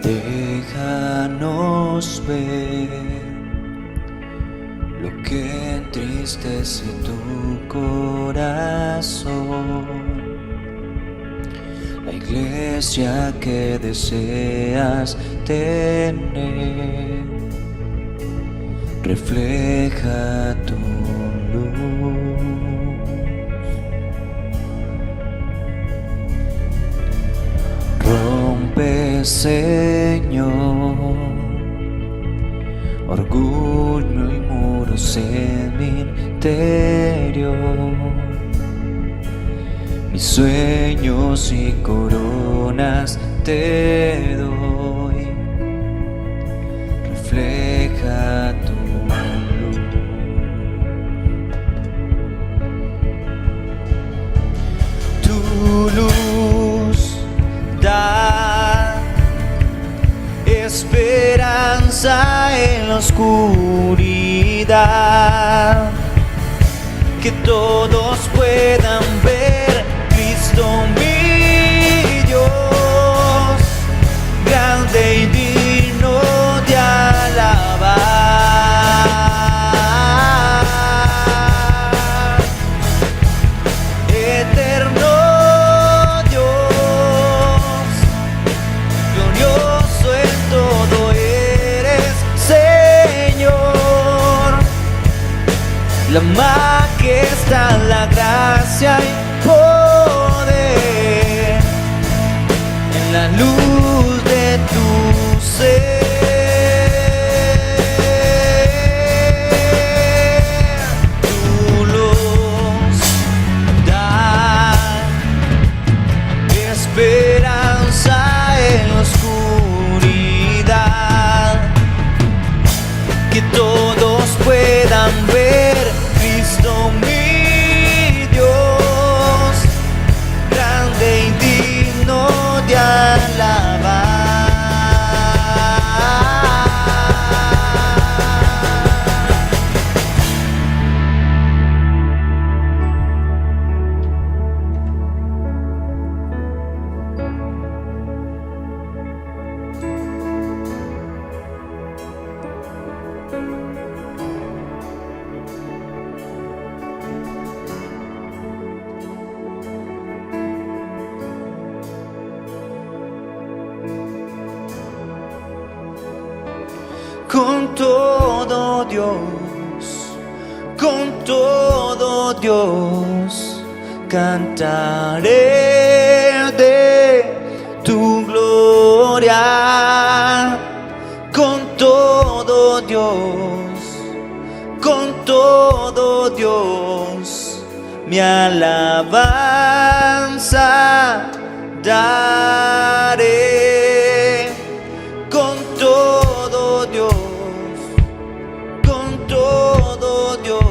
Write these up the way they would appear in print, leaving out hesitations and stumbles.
Déjanos ver lo que entristece tu corazón, la iglesia que deseas tener, refleja tu luz. Rompe, Señor, orgullo y muros en mi interior, mis sueños y coronas te doy, refleja tu luz. Tu luz da esperanza en la oscuridad, que todos puedan ver Cristo mi Dios, grande y digno de alabar. Eterno Dios, glorioso en todo eres, Señor. La majestad, la gracia y poder en la luz de tu ser. Tu luz da esperanza en la oscuridad, que todos puedan ver Cristo mi Dios, grande y digno de alabar. Con todo Dios, cantaré de tu gloria. Con todo Dios, mi alabanza daré. Con todo Dios,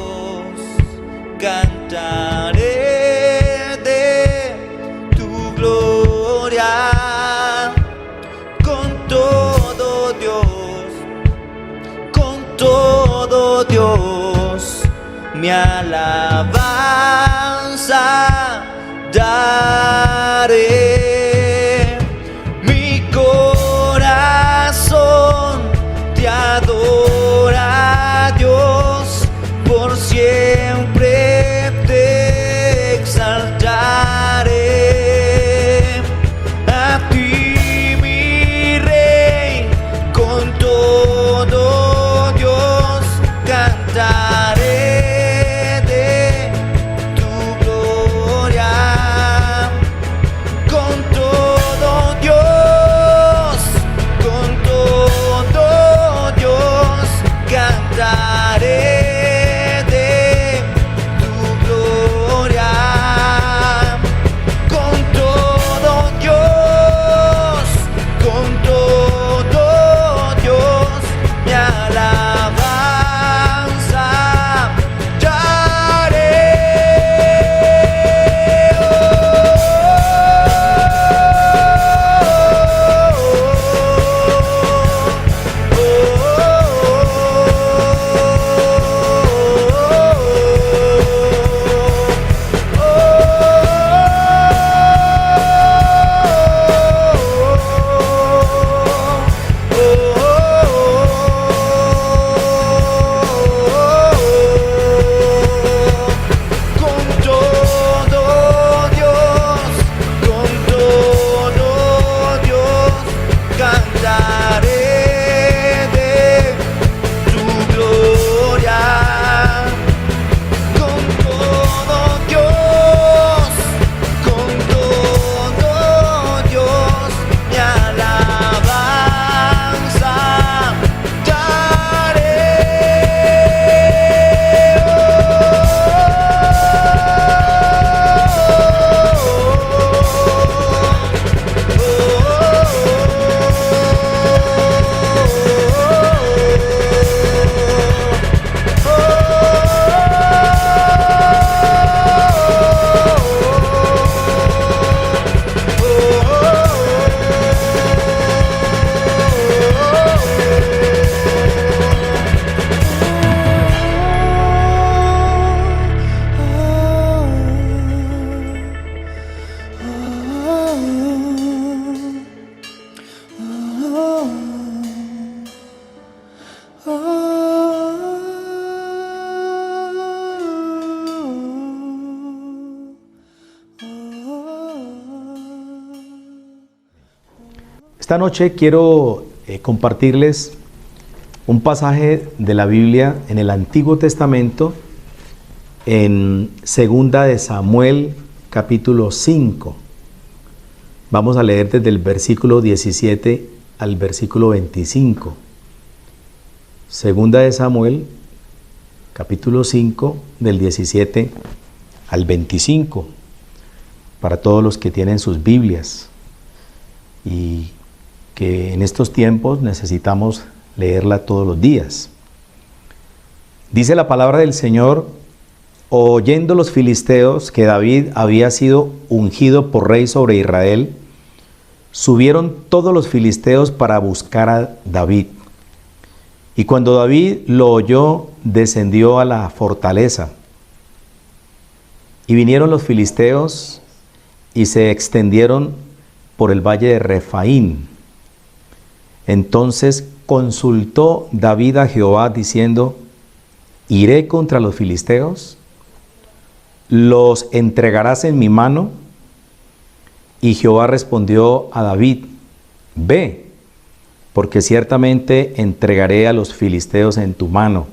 cantaré de tu gloria. Con todo Dios, mi alabanza daré. Mi corazón te adora, Dios, por siempre te exaltaré. A ti, mi Rey, con todo Dios cantaré de tu gloria. Esta noche quiero compartirles un pasaje de la Biblia en el Antiguo Testamento, en Segunda de Samuel, capítulo 5. Vamos a leer desde el versículo 17 al versículo 25. Segunda de Samuel, capítulo 5, del 17 al 25, para todos los que tienen sus Biblias y que en estos tiempos necesitamos leerla todos los días. Dice la palabra del Señor: oyendo los filisteos que David había sido ungido por rey sobre Israel, subieron todos los filisteos para buscar a David. Y cuando David lo oyó, descendió a la fortaleza. Y vinieron los filisteos y se extendieron por el valle de Refaín. Entonces consultó David a Jehová diciendo: ¿iré contra los filisteos? ¿Los entregarás en mi mano? Y Jehová respondió a David: ve, porque ciertamente entregaré a los filisteos en tu mano.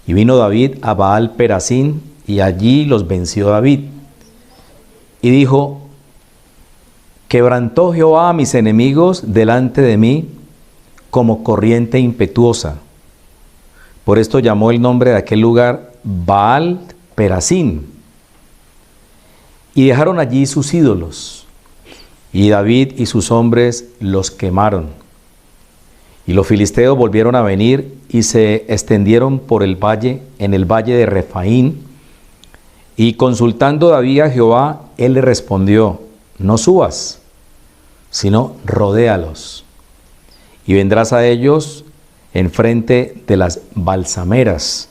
Y vino David a Baal Perasín, y allí los venció David. Y dijo: quebrantó Jehová a mis enemigos delante de mí como corriente impetuosa. Por esto llamó el nombre de aquel lugar Baal Perasín. Y dejaron allí sus ídolos, y David y sus hombres los quemaron. Y los filisteos volvieron a venir y se extendieron por el valle, en el valle de Refaín. Y consultando David a Jehová, él le respondió: no subas, sino rodéalos, y vendrás a ellos enfrente de las balsameras.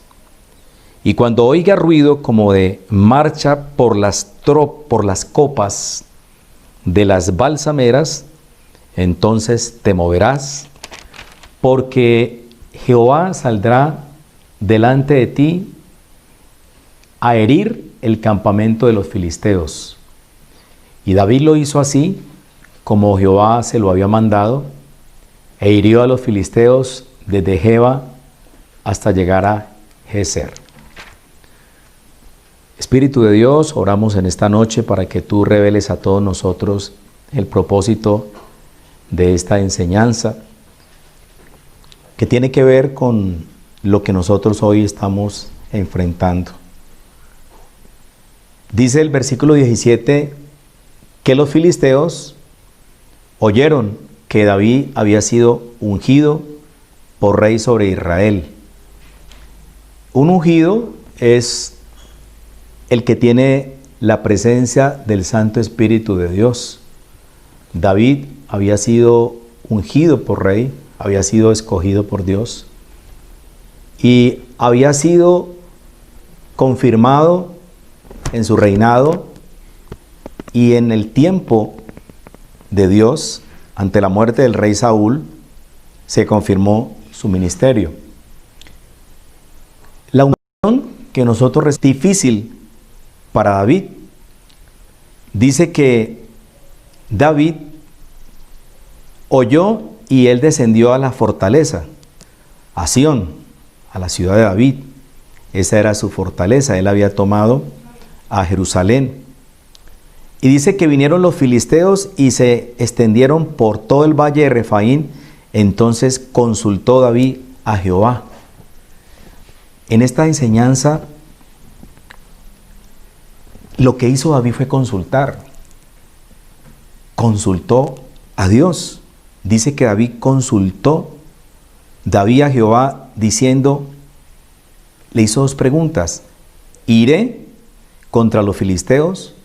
Y cuando oiga ruido como de marcha por las copas de las balsameras, entonces te moverás, porque Jehová saldrá delante de ti a herir el campamento de los filisteos. Y David lo hizo así, como Jehová se lo había mandado, e hirió a los filisteos desde Geba hasta llegar a Geser. Espíritu de Dios, oramos en esta noche para que tú reveles a todos nosotros el propósito de esta enseñanza, que tiene que ver con lo que nosotros hoy estamos enfrentando. Dice el versículo 17 que los filisteos oyeron que David había sido ungido por rey sobre Israel. Un ungido es el que tiene la presencia del Santo Espíritu de Dios. David había sido ungido por rey, había sido escogido por Dios y había sido confirmado en su reinado, y en el tiempo de Dios, ante la muerte del rey Saúl, se confirmó su ministerio. La unción que nosotros es difícil para David. Dice que David oyó y él descendió a la fortaleza, a Sión, a la ciudad de David. Esa era su fortaleza, él había tomado a Jerusalén. Y dice que vinieron los filisteos y se extendieron por todo el valle de Refaín. Entonces consultó David a Jehová. En esta enseñanza, lo que hizo David fue consultar. Consultó a Dios. Dice que David consultó David a Jehová diciendo, le hizo dos preguntas: ¿iré contra los filisteos?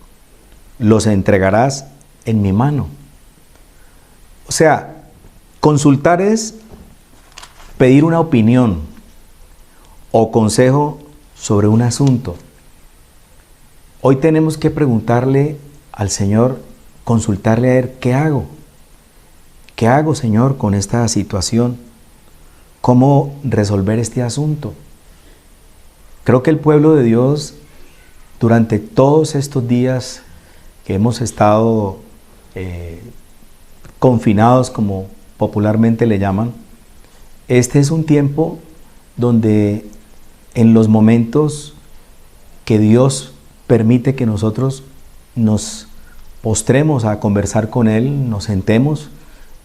¿Los entregarás en mi mano? O sea, consultar es pedir una opinión o consejo sobre un asunto. Hoy tenemos que preguntarle al Señor, consultarle a Él: ¿qué hago? ¿Qué hago, Señor, con esta situación? ¿Cómo resolver este asunto? Creo que el pueblo de Dios, durante todos estos días que hemos estado confinados, como popularmente le llaman. Este es un tiempo donde en los momentos que Dios permite que nosotros nos postremos a conversar con Él, nos sentemos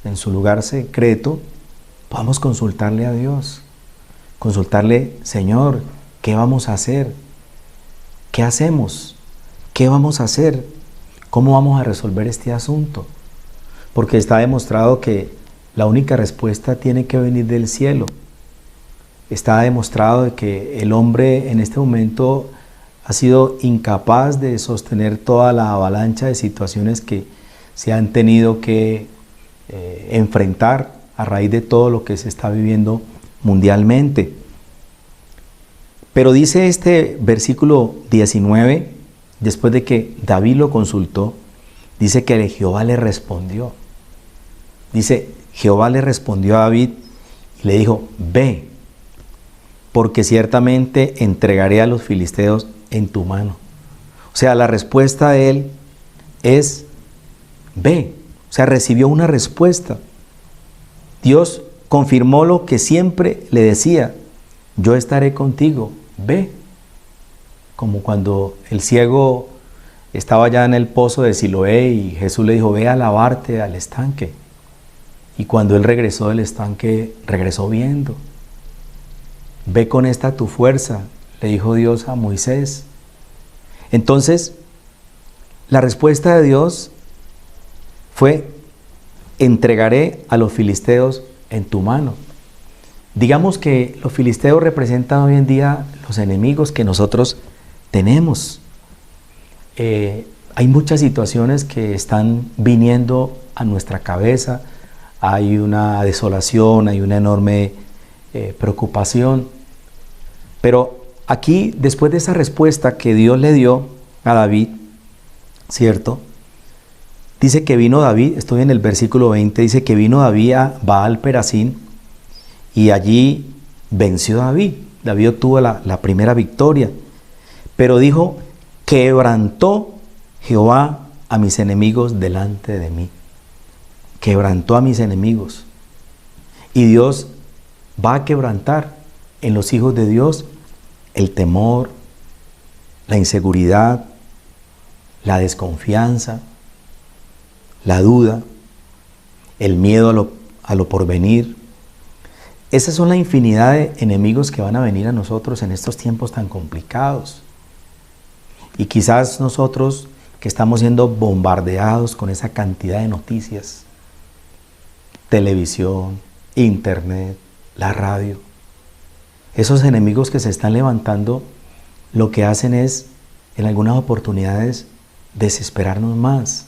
en su lugar secreto, podamos consultarle a Dios, consultarle: Señor, ¿qué vamos a hacer? ¿Qué hacemos? ¿Qué vamos a hacer? ¿Cómo vamos a resolver este asunto? Porque está demostrado que la única respuesta tiene que venir del cielo. Está demostrado de que el hombre en este momento ha sido incapaz de sostener toda la avalancha de situaciones que se han tenido que enfrentar a raíz de todo lo que se está viviendo mundialmente. Pero dice este versículo 19, después de que David lo consultó, dice que Jehová le respondió. Dice: Jehová le respondió a David y le dijo: ve, porque ciertamente entregaré a los filisteos en tu mano. O sea, la respuesta de él es: ve. O sea, recibió una respuesta. Dios confirmó lo que siempre le decía: yo estaré contigo, ve. Como cuando el ciego estaba ya en el pozo de Siloé y Jesús le dijo: ve a lavarte al estanque. Y cuando él regresó del estanque, regresó viendo. Ve con esta tu fuerza, le dijo Dios a Moisés. Entonces, la respuesta de Dios fue: entregaré a los filisteos en tu mano. Digamos que los filisteos representan hoy en día los enemigos que nosotros tenemos. Hay muchas situaciones que están viniendo a nuestra cabeza. Hay una desolación, hay una enorme preocupación. Pero aquí, después de esa respuesta que Dios le dio a David, ¿cierto? Dice que vino David, estoy en el versículo 20, dice que vino David a Baal Perasín y allí venció David. David obtuvo la primera victoria. Pero dijo: quebrantó Jehová a mis enemigos delante de mí. Quebrantó a mis enemigos. Y Dios va a quebrantar en los hijos de Dios el temor, la inseguridad, la desconfianza, la duda, el miedo a lo porvenir. Esas son la infinidad de enemigos que van a venir a nosotros en estos tiempos tan complicados. Y quizás nosotros que estamos siendo bombardeados con esa cantidad de noticias, televisión, internet, la radio, esos enemigos que se están levantando, lo que hacen es, en algunas oportunidades, desesperarnos más.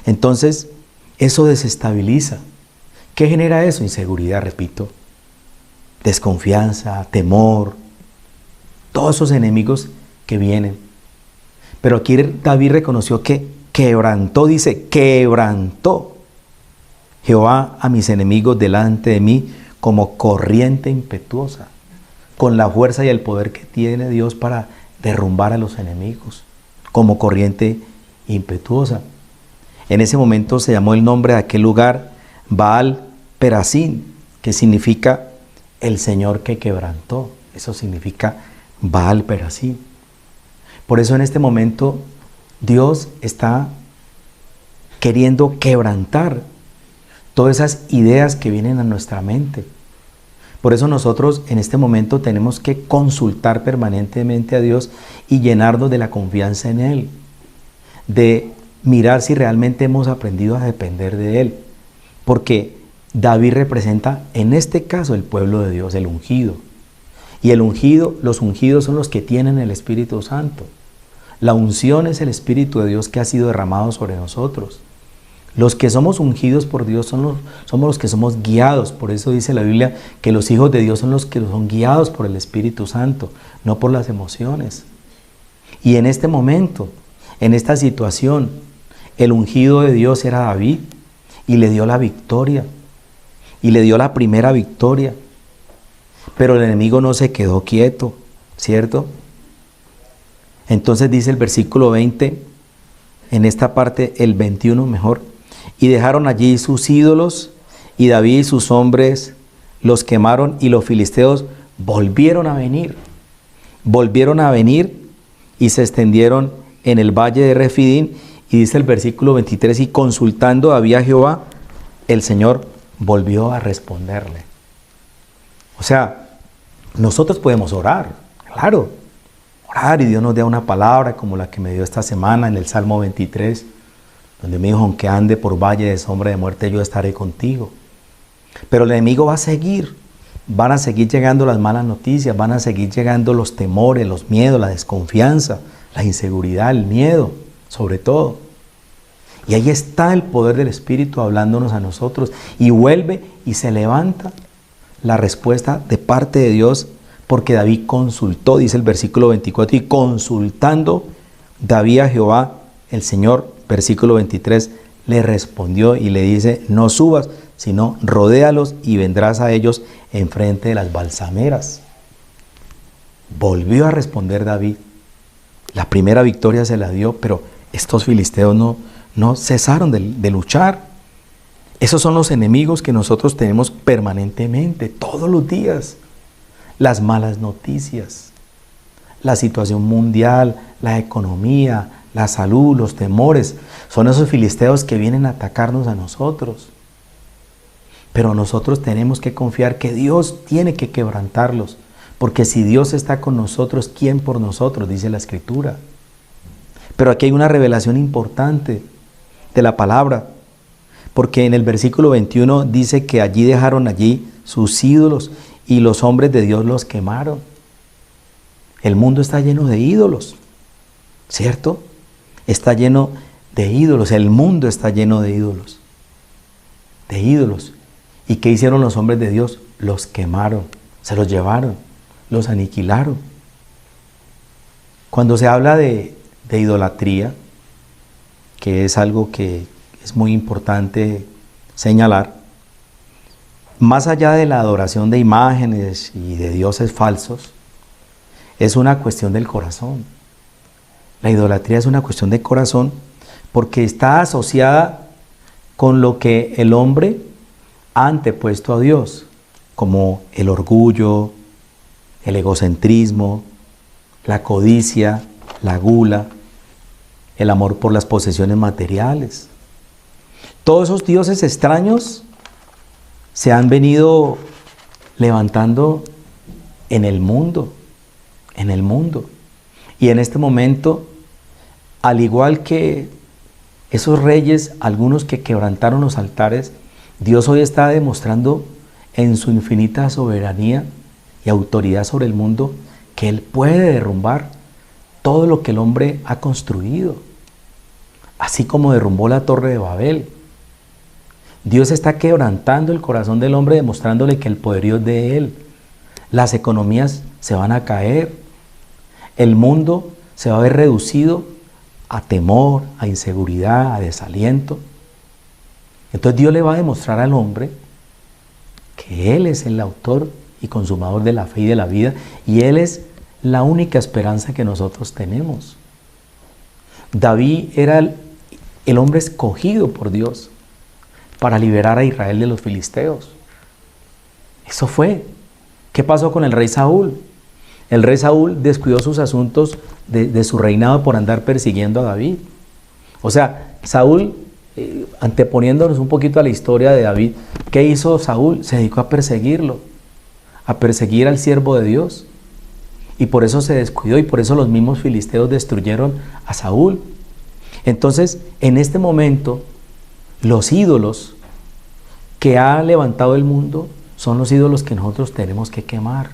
Entonces, eso desestabiliza. ¿Qué genera eso? Inseguridad, repito, desconfianza, temor, todos esos enemigos que vienen. Pero aquí David reconoció que quebrantó, dice, quebrantó Jehová a mis enemigos delante de mí como corriente impetuosa, con la fuerza y el poder que tiene Dios para derrumbar a los enemigos, como corriente impetuosa. En ese momento se llamó el nombre de aquel lugar Baal Perasín, que significa el Señor que quebrantó. Eso significa Baal Perasín. Por eso en este momento Dios está queriendo quebrantar todas esas ideas que vienen a nuestra mente. Por eso nosotros en este momento tenemos que consultar permanentemente a Dios y llenarnos de la confianza en Él, de mirar si realmente hemos aprendido a depender de Él. Porque David representa en este caso el pueblo de Dios, el ungido. Y el ungido, los ungidos son los que tienen el Espíritu Santo. La unción es el Espíritu de Dios que ha sido derramado sobre nosotros. Los que somos ungidos por Dios somos los que somos guiados. Por eso dice la Biblia que los hijos de Dios son los que son guiados por el Espíritu Santo, no por las emociones. Y en este momento, en esta situación, el ungido de Dios era David y le dio la victoria. Y le dio la primera victoria. Pero el enemigo no se quedó quieto, ¿cierto? Entonces dice el versículo 20, en esta parte, el 21 mejor, y dejaron allí sus ídolos, y David y sus hombres los quemaron, y los filisteos volvieron a venir y se extendieron en el valle de Refidín. Y dice el versículo 23, y consultando David a Jehová, el Señor volvió a responderle. O sea, nosotros podemos orar, claro, orar, y Dios nos da una palabra como la que me dio esta semana en el Salmo 23, donde me dijo: aunque ande por valle de sombra de muerte, yo estaré contigo. Pero el enemigo va a seguir, van a seguir llegando las malas noticias, van a seguir llegando los temores, los miedos, la desconfianza, la inseguridad, el miedo, sobre todo. Y ahí está el poder del Espíritu hablándonos a nosotros, y vuelve y se levanta la respuesta de parte de Dios, porque David consultó, dice el versículo 24, y consultando David a Jehová, el Señor, versículo 23, le respondió y le dice: no subas, sino rodéalos y vendrás a ellos enfrente de las balsameras. Volvió a responder David. La primera victoria se la dio, pero estos filisteos no cesaron de luchar. Esos son los enemigos que nosotros tenemos permanentemente, todos los días. Las malas noticias, la situación mundial, la economía, la salud, los temores. Son esos filisteos que vienen a atacarnos a nosotros. Pero nosotros tenemos que confiar que Dios tiene que quebrantarlos. Porque si Dios está con nosotros, ¿quién por nosotros? Dice la Escritura. Pero aquí hay una revelación importante de la palabra. Porque en el versículo 21 dice que allí dejaron allí sus ídolos y los hombres de Dios los quemaron. El mundo está lleno de ídolos, ¿cierto? Está lleno de ídolos, el mundo está lleno de ídolos. De ídolos. ¿Y qué hicieron los hombres de Dios? Los quemaron, se los llevaron, los aniquilaron. Cuando se habla de idolatría, que es algo que es muy importante señalar, más allá de la adoración de imágenes y de dioses falsos, es una cuestión del corazón. La idolatría es una cuestión de corazón porque está asociada con lo que el hombre ha antepuesto a Dios, como el orgullo, el egocentrismo, la codicia, la gula, el amor por las posesiones materiales. Todos esos dioses extraños se han venido levantando en el mundo. Y en este momento, al igual que esos reyes, algunos que quebrantaron los altares, Dios hoy está demostrando en su infinita soberanía y autoridad sobre el mundo que Él puede derrumbar todo lo que el hombre ha construido. Así como derrumbó la Torre de Babel. Dios está quebrantando el corazón del hombre, demostrándole que el poderío es de Él. Las economías se van a caer. El mundo se va a ver reducido a temor, a inseguridad, a desaliento. Entonces Dios le va a demostrar al hombre que Él es el autor y consumador de la fe y de la vida, y Él es la única esperanza que nosotros tenemos. David era el hombre escogido por Dios para liberar a Israel de los filisteos. Eso fue. ¿Qué pasó con el rey Saúl? El rey Saúl descuidó sus asuntos de su reinado por andar persiguiendo a David. O sea, Saúl, anteponiéndonos un poquito a la historia de David, ¿qué hizo Saúl? Se dedicó a perseguirlo, a perseguir al siervo de Dios. Y por eso se descuidó, y por eso los mismos filisteos destruyeron a Saúl. Entonces, en este momento, los ídolos que ha levantado el mundo son los ídolos que nosotros tenemos que quemar.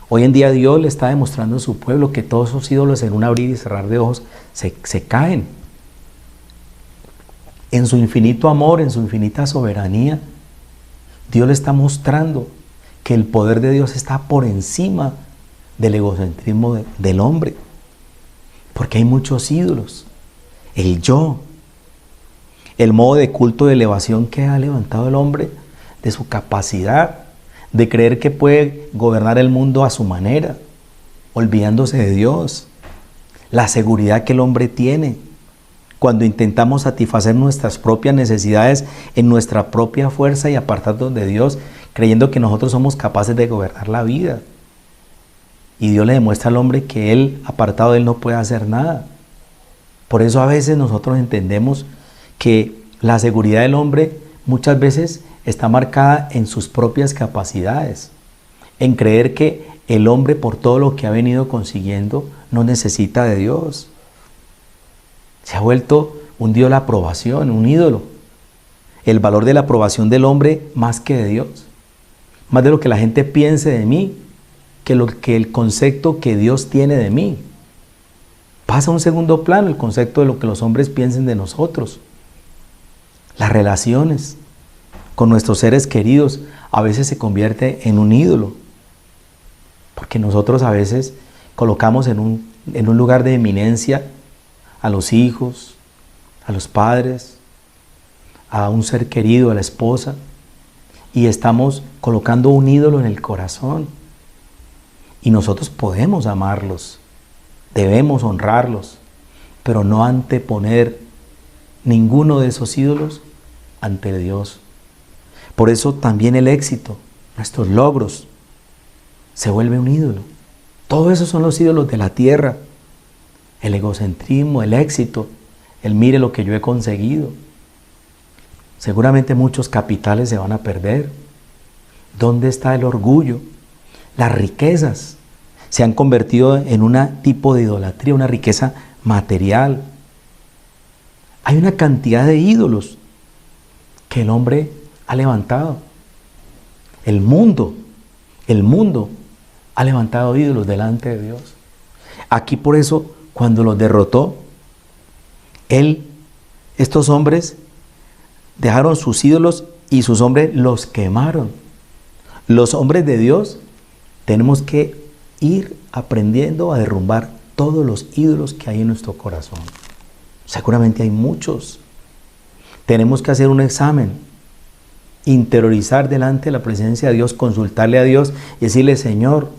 Hoy en día Dios le está demostrando a su pueblo que todos esos ídolos en un abrir y cerrar de ojos se caen. En su infinito amor, en su infinita soberanía, Dios le está mostrando que el poder de Dios está por encima del egocentrismo del hombre. Porque hay muchos ídolos. El yo, el modo de culto de elevación que ha levantado el hombre, de su capacidad de creer que puede gobernar el mundo a su manera, olvidándose de Dios, la seguridad que el hombre tiene cuando intentamos satisfacer nuestras propias necesidades en nuestra propia fuerza y apartarnos de Dios, creyendo que nosotros somos capaces de gobernar la vida. Y Dios le demuestra al hombre que él, apartado de él, no puede hacer nada. Por eso a veces nosotros entendemos que la seguridad del hombre muchas veces está marcada en sus propias capacidades, en creer que el hombre, por todo lo que ha venido consiguiendo, no necesita de Dios. Se ha vuelto un Dios de la aprobación, un ídolo. El valor de la aprobación del hombre más que de Dios. Más de lo que la gente piense de mí, que el concepto que Dios tiene de mí. Pasa a un segundo plano el concepto de lo que los hombres piensen de nosotros. Las relaciones con nuestros seres queridos a veces se convierte en un ídolo. Porque nosotros a veces colocamos en un lugar de eminencia a los hijos, a los padres, a un ser querido, a la esposa, y estamos colocando un ídolo en el corazón. Y nosotros podemos amarlos, debemos honrarlos, pero no anteponer ninguno de esos ídolos ante Dios. Por eso también el éxito, nuestros logros, se vuelve un ídolo. Todos esos son los ídolos de la tierra. El egocentrismo, el éxito, el mire lo que yo he conseguido. Seguramente muchos capitales se van a perder. ¿Dónde está el orgullo? Las riquezas se han convertido en un tipo de idolatría, una riqueza material. Hay una cantidad de ídolos que el hombre ha levantado. El mundo ha levantado ídolos delante de Dios. Aquí por eso, cuando los derrotó, estos hombres dejaron sus ídolos y sus hombres los quemaron. Los hombres de Dios tenemos que ir aprendiendo a derrumbar todos los ídolos que hay en nuestro corazón. Seguramente hay muchos. Tenemos que hacer un examen, interiorizar delante de la presencia de Dios, consultarle a Dios y decirle: Señor,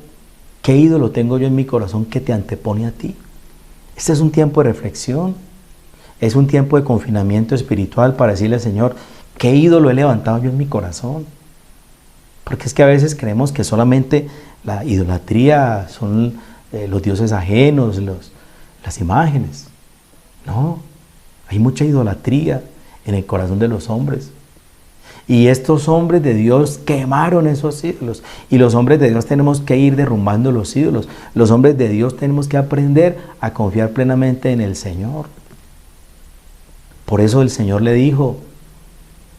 ¿qué ídolo tengo yo en mi corazón que te antepone a ti? Este es un tiempo de reflexión, es un tiempo de confinamiento espiritual para decirle: Señor, ¿qué ídolo he levantado yo en mi corazón? Porque es que a veces creemos que solamente la idolatría son los dioses ajenos, las imágenes. No, hay mucha idolatría en el corazón de los hombres. Y estos hombres de Dios quemaron esos ídolos. Y los hombres de Dios tenemos que ir derrumbando los ídolos. Los hombres de Dios tenemos que aprender a confiar plenamente en el Señor. Por eso el Señor le dijo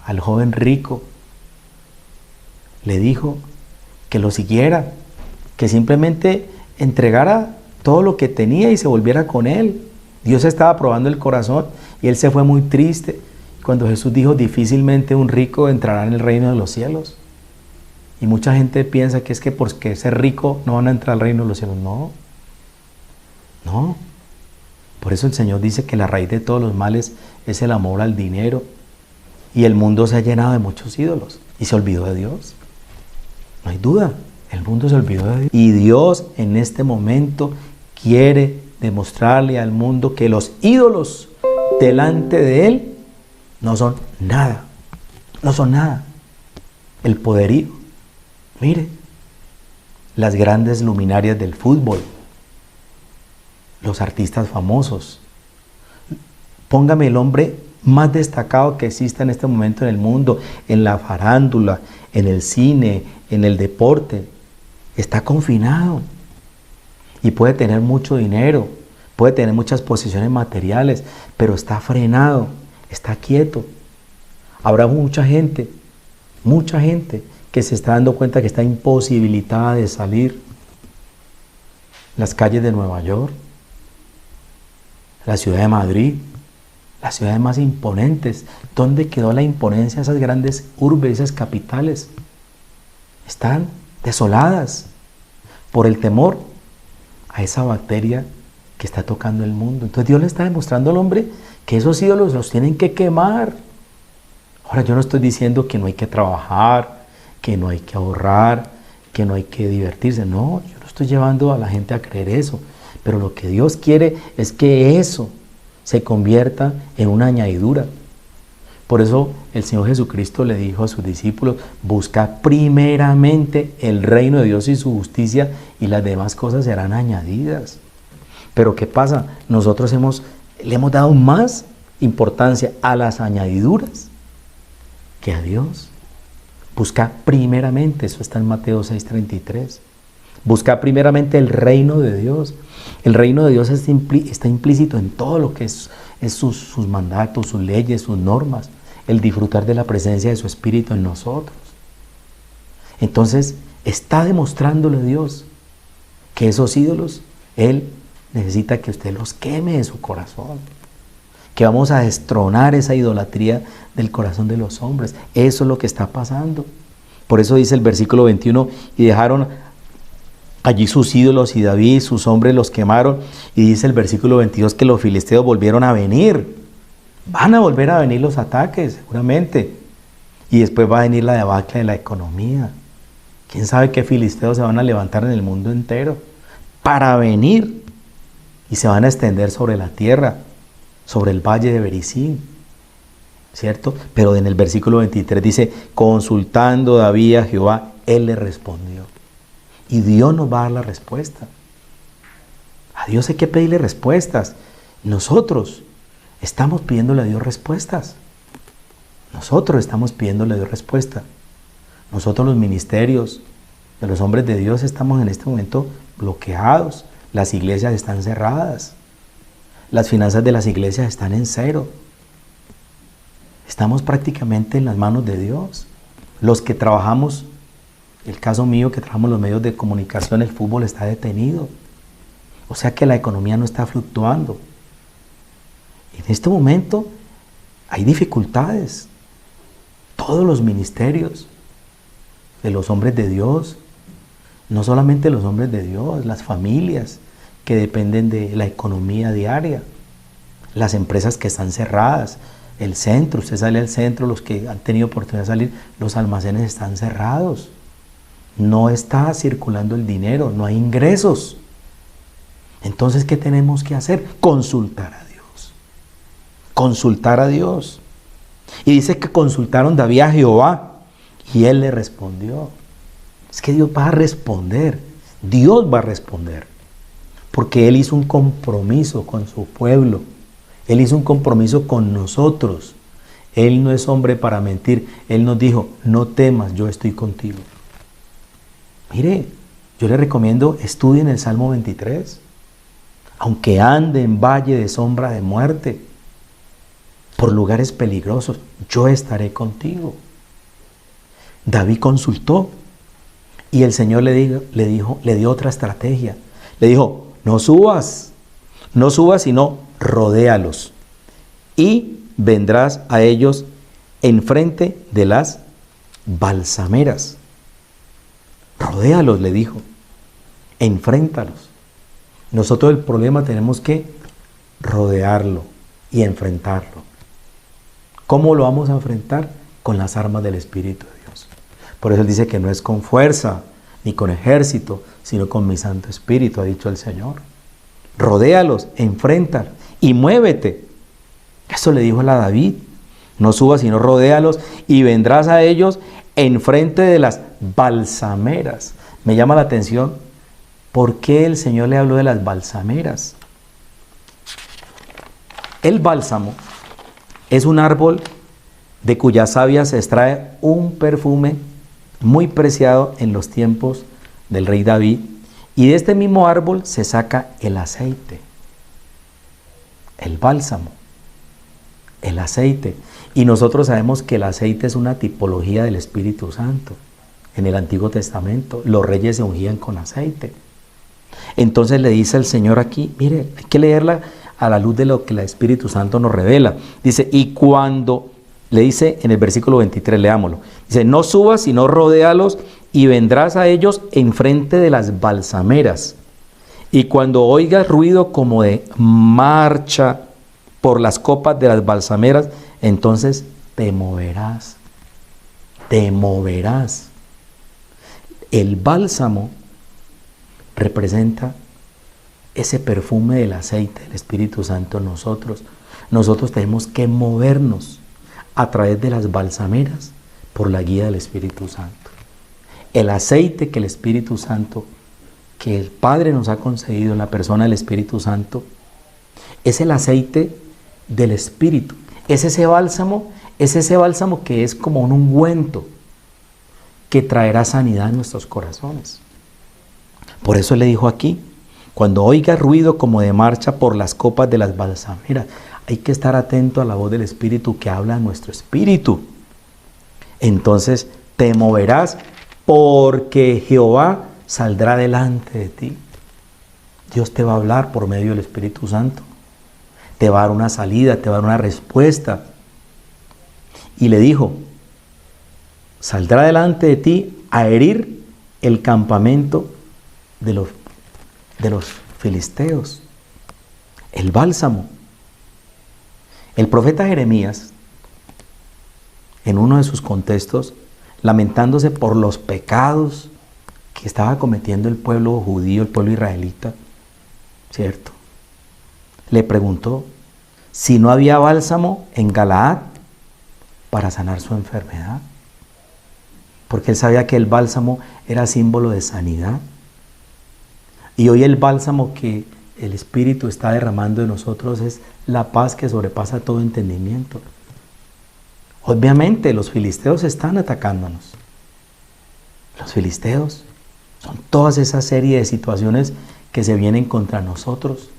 al joven rico, le dijo que lo siguiera, que simplemente entregara todo lo que tenía y se volviera con él. Dios estaba probando el corazón y él se fue muy triste. Cuando Jesús dijo: difícilmente un rico entrará en el reino de los cielos. Y mucha gente piensa que es que porque ser rico no van a entrar al reino de los cielos. No. Por eso el Señor dice que la raíz de todos los males es el amor al dinero. Y el mundo se ha llenado de muchos ídolos y se olvidó de Dios. No hay duda, el mundo se olvidó de Dios. Y Dios en este momento quiere demostrarle al mundo que los ídolos delante de Él no son nada. No son nada. El poderío. Mire, las grandes luminarias del fútbol, los artistas famosos. Póngame el hombre más destacado que exista en este momento en el mundo, en la farándula, en el cine, en el deporte. Está confinado y puede tener mucho dinero, puede tener muchas posesiones materiales, pero está frenado, está quieto. Habrá mucha gente que se está dando cuenta que está imposibilitada de salir. Las calles de Nueva York, la ciudad de Madrid, las ciudades más imponentes. ¿Dónde quedó la imponencia de esas grandes urbes, esas capitales? Están desoladas por el temor a esa bacteria que está tocando el mundo. Entonces Dios le está demostrando al hombre que esos ídolos los tienen que quemar. Ahora, yo no estoy diciendo que no hay que trabajar, que no hay que ahorrar, que no hay que divertirse. No, yo no estoy llevando a la gente a creer eso. Pero lo que Dios quiere es que eso se convierta en una añadidura. Por eso el Señor Jesucristo le dijo a sus discípulos: busca primeramente el reino de Dios y su justicia, y las demás cosas serán añadidas. Pero ¿qué pasa? Nosotros le hemos dado más importancia a las añadiduras que a Dios. Busca primeramente, eso está en Mateo 6:33. Busca primeramente el reino de Dios. El reino de Dios está implícito en todo lo que es sus mandatos, sus leyes, sus normas. El disfrutar de la presencia de su Espíritu en nosotros. Entonces, está demostrándole a Dios que esos ídolos, Él necesita que usted los queme de su corazón. Que vamos a destronar esa idolatría del corazón de los hombres. Eso es lo que está pasando. Por eso dice el versículo 21, y dejaron allí sus ídolos, y David y sus hombres los quemaron. Y dice el versículo 22 que los filisteos volvieron a venir. Van a volver a venir los ataques, seguramente. Y después va a venir la debacle de la economía. ¿Quién sabe qué filisteos se van a levantar en el mundo entero para venir? Y se van a extender sobre la tierra, sobre el valle de Berizim, ¿cierto? Pero en el versículo 23 dice, consultando David a Jehová, Él le respondió. Y Dios nos va a dar la respuesta. A Dios hay que pedirle respuestas. Nosotros estamos pidiéndole a Dios respuestas. Nosotros estamos pidiéndole a Dios respuesta. Nosotros, los ministerios de los hombres de Dios, estamos en este momento bloqueados. Las iglesias están cerradas. Las finanzas de las iglesias están en cero. Estamos prácticamente en las manos de Dios. Los que trabajamos, el caso mío que trabajamos en los medios de comunicación, el fútbol está detenido. O sea que la economía no está fluctuando. En este momento hay dificultades. Todos los ministerios de los hombres de Dios, no solamente los hombres de Dios, las familias que dependen de la economía diaria, las empresas que están cerradas, el centro, usted sale al centro, los que han tenido oportunidad de salir, los almacenes están cerrados, no está circulando el dinero, no hay ingresos. Entonces, ¿qué tenemos que hacer? Consultar a Dios. Consultar a Dios. Y dice que consultaron David a Jehová y Él le respondió. Es que Dios va a responder. Dios va a responder. Porque Él hizo un compromiso con su pueblo. Él hizo un compromiso con nosotros. Él no es hombre para mentir. Él nos dijo, no temas, yo estoy contigo. Mire, yo le recomiendo, estudien el Salmo 23. Aunque ande en valle de sombra de muerte, por lugares peligrosos, yo estaré contigo. David consultó y el Señor le dio otra estrategia. Le dijo, no subas, sino rodéalos y vendrás a ellos enfrente de las balsameras. Rodéalos, le dijo, enfréntalos. Nosotros el problema tenemos que rodearlo y enfrentarlo. ¿Cómo lo vamos a enfrentar? Con las armas del Espíritu de Dios. Por eso Él dice que no es con fuerza ni con ejército, sino con mi Santo Espíritu, ha dicho el Señor. Rodéalos, enfréntalos y muévete. Eso le dijo a David. No subas, sino rodéalos y vendrás a ellos enfrente de las balsameras. Me llama la atención, ¿por qué el Señor le habló de las balsameras? El bálsamo es un árbol de cuya savia se extrae un perfume muy preciado en los tiempos del rey David, y de este mismo árbol se saca el aceite, el bálsamo, el aceite. Y nosotros sabemos que el aceite es una tipología del Espíritu Santo. En el Antiguo Testamento los reyes se ungían con aceite. Entonces le dice el Señor aquí, mire, hay que leerla a la luz de lo que el Espíritu Santo nos revela. Dice, y cuando, le dice en el versículo 23, leámoslo. Dice, no subas, sino rodéalos y vendrás a ellos enfrente de las balsameras. Y cuando oigas ruido como de marcha por las copas de las balsameras, entonces te moverás. Te moverás. El bálsamo representa ese perfume del aceite del Espíritu Santo en nosotros. Nosotros tenemos que movernos a través de las balsameras por la guía del Espíritu Santo. El aceite que el Espíritu Santo, que el Padre nos ha concedido en la persona del Espíritu Santo, es el aceite del Espíritu. Es ese bálsamo que es como un ungüento que traerá sanidad en nuestros corazones. Por eso le dijo aquí, cuando oiga ruido como de marcha por las copas de las balsameras, hay que estar atento a la voz del Espíritu que habla en nuestro espíritu. Entonces te moverás porque Jehová saldrá delante de ti. Dios te va a hablar por medio del Espíritu Santo. Te va a dar una salida, te va a dar una respuesta. Y le dijo, saldrá delante de ti a herir el campamento de los filisteos. El bálsamo. El profeta Jeremías, en uno de sus contextos, lamentándose por los pecados que estaba cometiendo el pueblo judío, el pueblo israelita, ¿cierto? Le preguntó si no había bálsamo en Galaad para sanar su enfermedad, porque él sabía que el bálsamo era símbolo de sanidad. Y hoy el bálsamo que el Espíritu está derramando en nosotros es la paz que sobrepasa todo entendimiento. Obviamente los filisteos están atacándonos. Los filisteos son todas esa serie de situaciones que se vienen contra nosotros.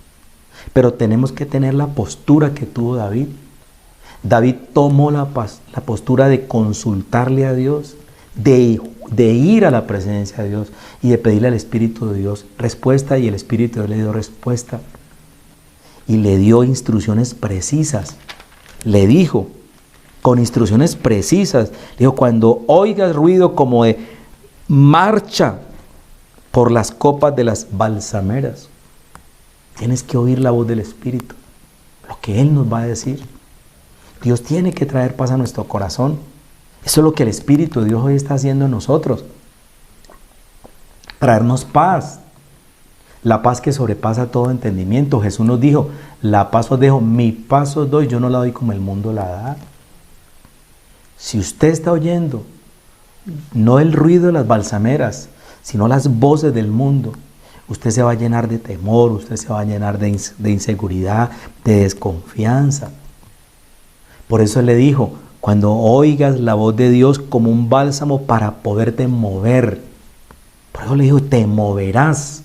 Pero tenemos que tener la postura que tuvo David. David tomó la postura de consultarle a Dios, de ir a la presencia de Dios y de pedirle al Espíritu de Dios respuesta, y el Espíritu de Dios le dio respuesta y le dio instrucciones precisas. Le dijo con instrucciones precisas, le dijo, cuando oigas ruido como de marcha por las copas de las balsameras, tienes que oír la voz del Espíritu, lo que Él nos va a decir. Dios tiene que traer paz a nuestro corazón. Eso es lo que el Espíritu de Dios hoy está haciendo en nosotros. Traernos paz. La paz que sobrepasa todo entendimiento. Jesús nos dijo, la paz os dejo, mi paz os doy, yo no la doy como el mundo la da. Si usted está oyendo, no el ruido de las balsameras, sino las voces del mundo, usted se va a llenar de temor, usted se va a llenar de inseguridad, de desconfianza. Por eso Él le dijo, cuando oigas la voz de Dios como un bálsamo para poderte mover. Por eso le dijo, te moverás.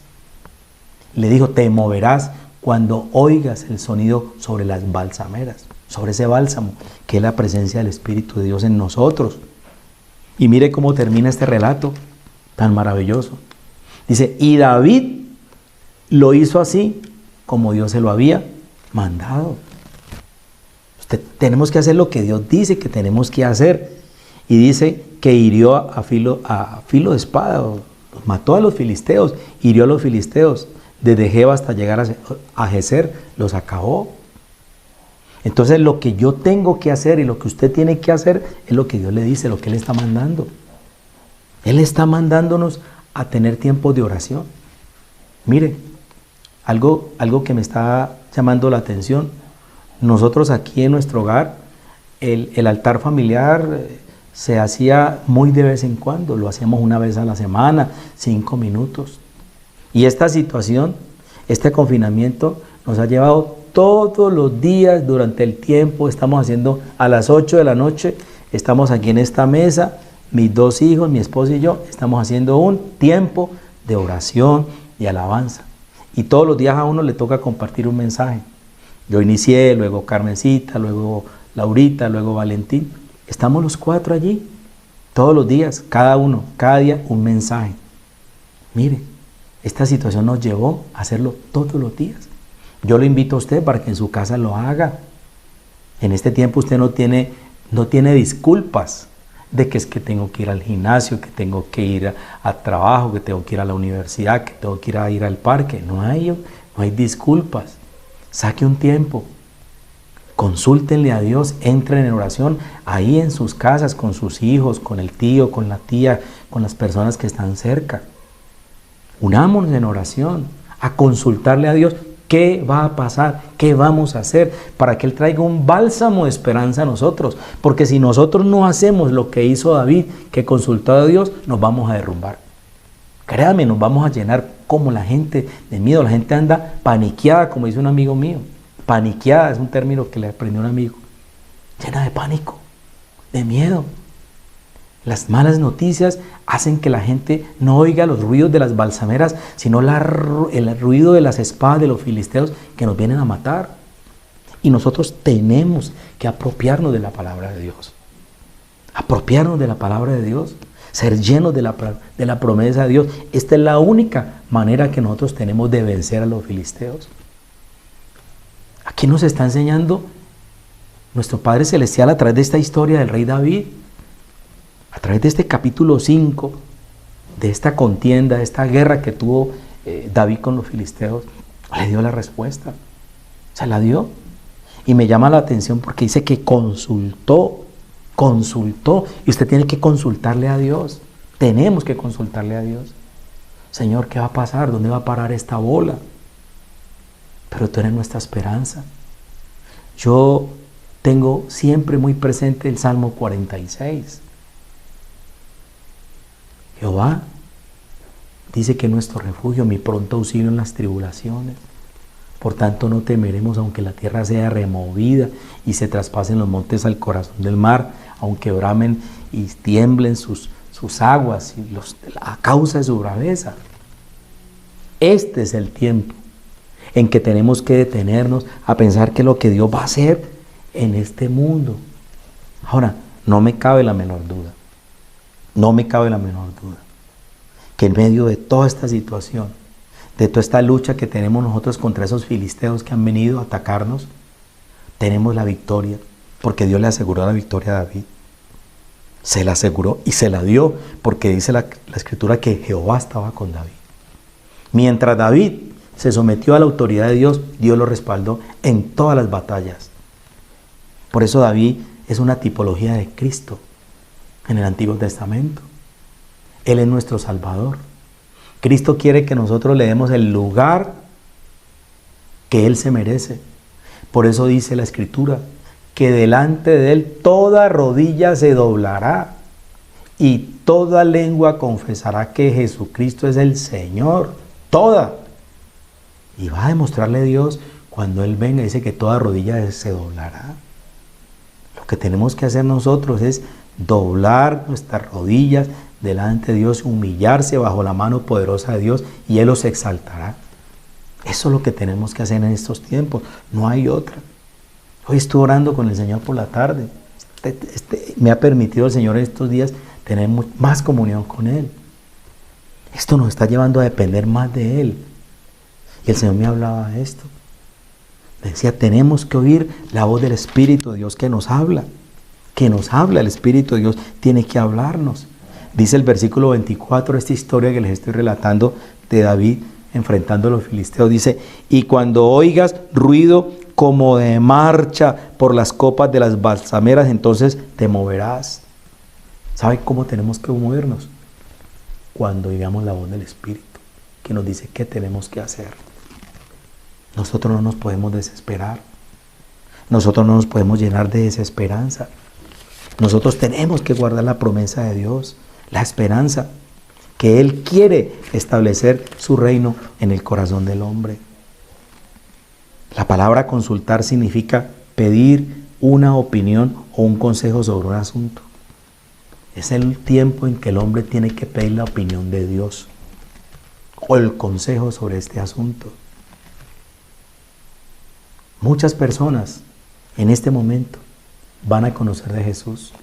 Le dijo, te moverás cuando oigas el sonido sobre las balsameras, sobre ese bálsamo, que es la presencia del Espíritu de Dios en nosotros. Y mire cómo termina este relato tan maravilloso. Dice, y David lo hizo así como Dios se lo había mandado. Tenemos que hacer lo que Dios dice que tenemos que hacer. Y dice que hirió a filo de espada, mató a los filisteos, hirió a los filisteos. Desde Geba hasta llegar a Geser, los acabó. Entonces lo que yo tengo que hacer y lo que usted tiene que hacer es lo que Dios le dice, lo que Él está mandando. Él está mandándonos a tener tiempos de oración. Mire, algo que me está llamando la atención. Nosotros aquí en nuestro hogar, el altar familiar se hacía muy de vez en cuando, lo hacíamos una vez a la semana, 5 minutos. Y esta situación, este confinamiento, nos ha llevado todos los días durante el tiempo. Estamos haciendo a las 8 de la noche, estamos aquí en esta mesa, mis 2 hijos, mi esposo y yo, estamos haciendo un tiempo de oración y alabanza. Y todos los días a uno le toca compartir un mensaje. Yo inicié, luego Carmencita, luego Laurita, luego Valentín. Estamos los 4 allí, todos los días, cada uno, cada día un mensaje. Mire, esta situación nos llevó a hacerlo todos los días. Yo lo invito a usted para que en su casa lo haga. En este tiempo usted no tiene disculpas de que es que tengo que ir al gimnasio, que tengo que ir a trabajo, que tengo que ir a la universidad, que tengo que ir al parque. No hay disculpas. Saque un tiempo, consúltenle a Dios, entren en oración ahí en sus casas, con sus hijos, con el tío, con la tía, con las personas que están cerca. Unámonos en oración, a consultarle a Dios qué va a pasar, qué vamos a hacer, para que Él traiga un bálsamo de esperanza a nosotros. Porque si nosotros no hacemos lo que hizo David, que consultó a Dios, nos vamos a derrumbar. Créame, nos vamos a llenar como la gente de miedo. La gente anda paniqueada, como dice un amigo mío. Paniqueada es un término que le aprendió un amigo. Llena de pánico, de miedo. Las malas noticias hacen que la gente no oiga los ruidos de las balsameras, sino el ruido de las espadas de los filisteos que nos vienen a matar. Y nosotros tenemos que apropiarnos de la palabra de Dios. Apropiarnos de la palabra de Dios. Ser llenos de la promesa de Dios. Esta es la única manera que nosotros tenemos de vencer a los filisteos. Aquí nos está enseñando nuestro Padre Celestial a través de esta historia del rey David. A través de este capítulo 5, de esta contienda, de esta guerra que tuvo David con los filisteos, le dio la respuesta. Se la dio. Y me llama la atención porque dice que consultó. Y usted tiene que consultarle a Dios. Tenemos que consultarle a Dios. Señor, ¿qué va a pasar? ¿Dónde va a parar esta bola? Pero tú eres nuestra esperanza. Yo tengo siempre muy presente el Salmo 46. Jehová dice que es nuestro refugio, mi pronto auxilio en las tribulaciones. Por tanto no temeremos aunque la tierra sea removida y se traspasen los montes al corazón del mar, aunque bramen y tiemblen sus aguas a causa de su braveza. Este es el tiempo en que tenemos que detenernos a pensar que lo que Dios va a hacer en este mundo. Ahora, no me cabe la menor duda. No me cabe la menor duda que en medio de toda esta situación, de toda esta lucha que tenemos nosotros contra esos filisteos que han venido a atacarnos, tenemos la victoria, porque Dios le aseguró la victoria a David. Se la aseguró y se la dio, porque dice la Escritura que Jehová estaba con David. Mientras David se sometió a la autoridad de Dios, Dios lo respaldó en todas las batallas. Por eso David es una tipología de Cristo en el Antiguo Testamento. Él es nuestro Salvador. Cristo quiere que nosotros le demos el lugar que Él se merece. Por eso dice la Escritura que delante de Él toda rodilla se doblará y toda lengua confesará que Jesucristo es el Señor. Toda. Y va a demostrarle a Dios cuando Él venga, dice que toda rodilla se doblará. Lo que tenemos que hacer nosotros es doblar nuestras rodillas delante de Dios, humillarse bajo la mano poderosa de Dios y Él los exaltará. Eso es lo que tenemos que hacer en estos tiempos, no hay otra. Hoy estuve orando con el Señor por la tarde. Me ha permitido el Señor en estos días tener más comunión con Él. Esto nos está llevando a depender más de Él. Y el Señor me hablaba de esto. Me decía, tenemos que oír la voz del Espíritu de Dios que nos habla. El Espíritu de Dios tiene que hablarnos. Dice el versículo 24, esta historia que les estoy relatando de David enfrentando a los filisteos. Dice, y cuando oigas ruido como de marcha por las copas de las balsameras, entonces te moverás. ¿Sabe cómo tenemos que movernos? Cuando oigamos la voz del Espíritu, que nos dice qué tenemos que hacer. Nosotros no nos podemos desesperar. Nosotros no nos podemos llenar de desesperanza. Nosotros tenemos que guardar la promesa de Dios, la esperanza, que Él quiere establecer su reino en el corazón del hombre. La palabra consultar significa pedir una opinión o un consejo sobre un asunto. Es el tiempo en que el hombre tiene que pedir la opinión de Dios o el consejo sobre este asunto. Muchas personas en este momento van a conocer de Jesús.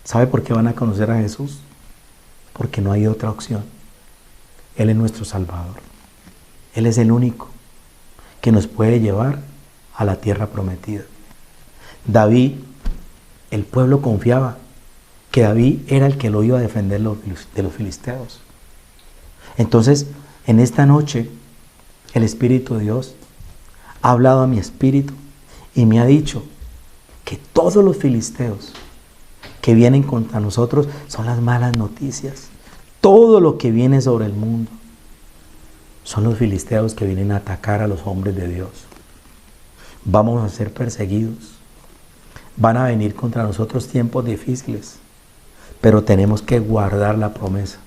¿Sabe por qué van a conocer a Jesús? Porque no hay otra opción. Él es nuestro Salvador. Él es el único que nos puede llevar a la tierra prometida. David, el pueblo confiaba que David era el que lo iba a defender de los filisteos. Entonces, en esta noche, el Espíritu de Dios ha hablado a mi espíritu y me ha dicho que todos los filisteos que vienen contra nosotros son las malas noticias. Todo lo que viene sobre el mundo. son los filisteos que vienen a atacar a los hombres de Dios. Vamos a ser perseguidos. Van a venir contra nosotros tiempos difíciles, pero tenemos que guardar la promesa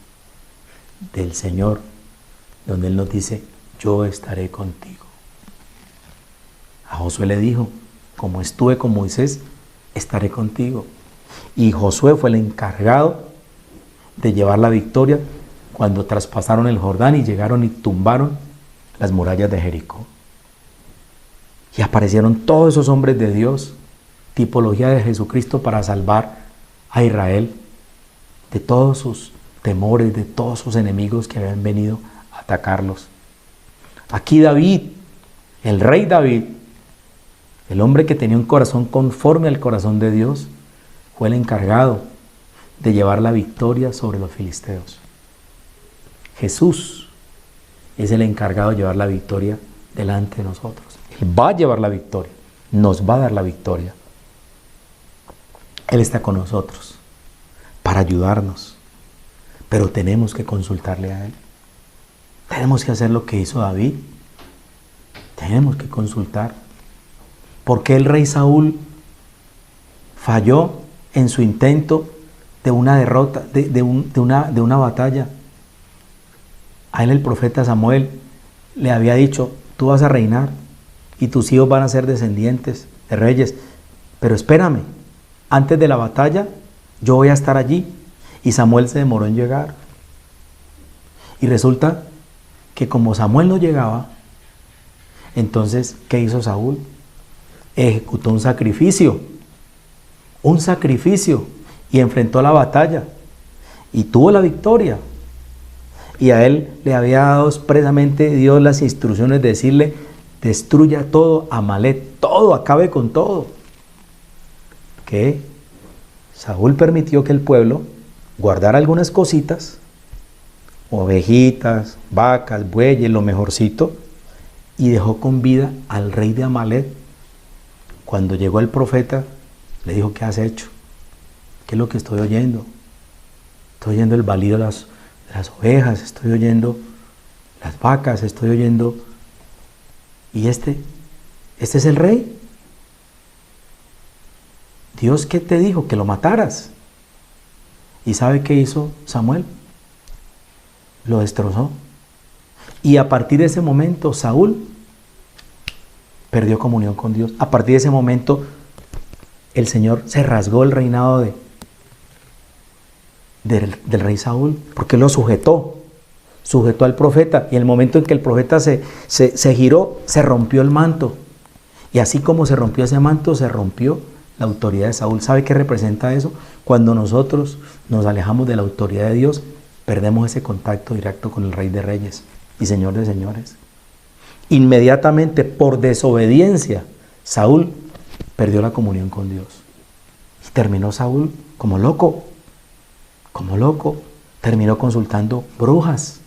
del Señor, donde Él nos dice, yo estaré contigo. A Josué le dijo, como estuve con Moisés, estaré contigo. Y Josué fue el encargado de llevar la victoria cuando traspasaron el Jordán y llegaron y tumbaron las murallas de Jericó. Y aparecieron todos esos hombres de Dios, tipología de Jesucristo, para salvar a Israel de todos sus temores, de todos sus enemigos que habían venido a atacarlos. Aquí David, el rey David, el hombre que tenía un corazón conforme al corazón de Dios, fue el encargado de llevar la victoria sobre los filisteos. Jesús es el encargado de llevar la victoria delante de nosotros. Él va a llevar la victoria, nos va a dar la victoria. Él está con nosotros para ayudarnos, pero tenemos que consultarle a Él. Tenemos que hacer lo que hizo David. Tenemos que consultar. ¿Por qué el rey Saúl falló en su intento de una derrota, de una batalla? A él el profeta Samuel le había dicho, tú vas a reinar y tus hijos van a ser descendientes de reyes, pero espérame, antes de la batalla yo voy a estar allí. Y Samuel se demoró en llegar. Y resulta que como Samuel no llegaba, entonces, ¿qué hizo Saúl? Ejecutó un sacrificio, y enfrentó la batalla, y tuvo la victoria. Y a él le había dado expresamente Dios las instrucciones de decirle, destruya todo, Amalek, todo, acabe con todo. Que Saúl permitió que el pueblo guardara algunas cositas, ovejitas, vacas, bueyes, lo mejorcito, y dejó con vida al rey de Amalek. Cuando llegó el profeta, le dijo, ¿qué has hecho? ¿Qué es lo que estoy oyendo? Estoy oyendo el balido de las ovejas, estoy oyendo las vacas, estoy oyendo... ¿Y este es el rey? Dios, ¿qué te dijo? Que lo mataras. ¿Y sabe qué hizo Samuel? Lo destrozó. Y a partir de ese momento, Saúl perdió comunión con Dios. A partir de ese momento, el Señor se rasgó el reinado del rey Saúl, porque lo sujetó al profeta, y en el momento en que el profeta se giró, se rompió el manto. Y así como se rompió ese manto, se rompió la autoridad de Saúl. ¿Sabe qué representa eso? Cuando nosotros nos alejamos de la autoridad de Dios, perdemos ese contacto directo con el Rey de Reyes y Señor de Señores. Inmediatamente, por desobediencia, Saúl perdió la comunión con Dios. Y terminó Saúl como loco. Terminó consultando brujas.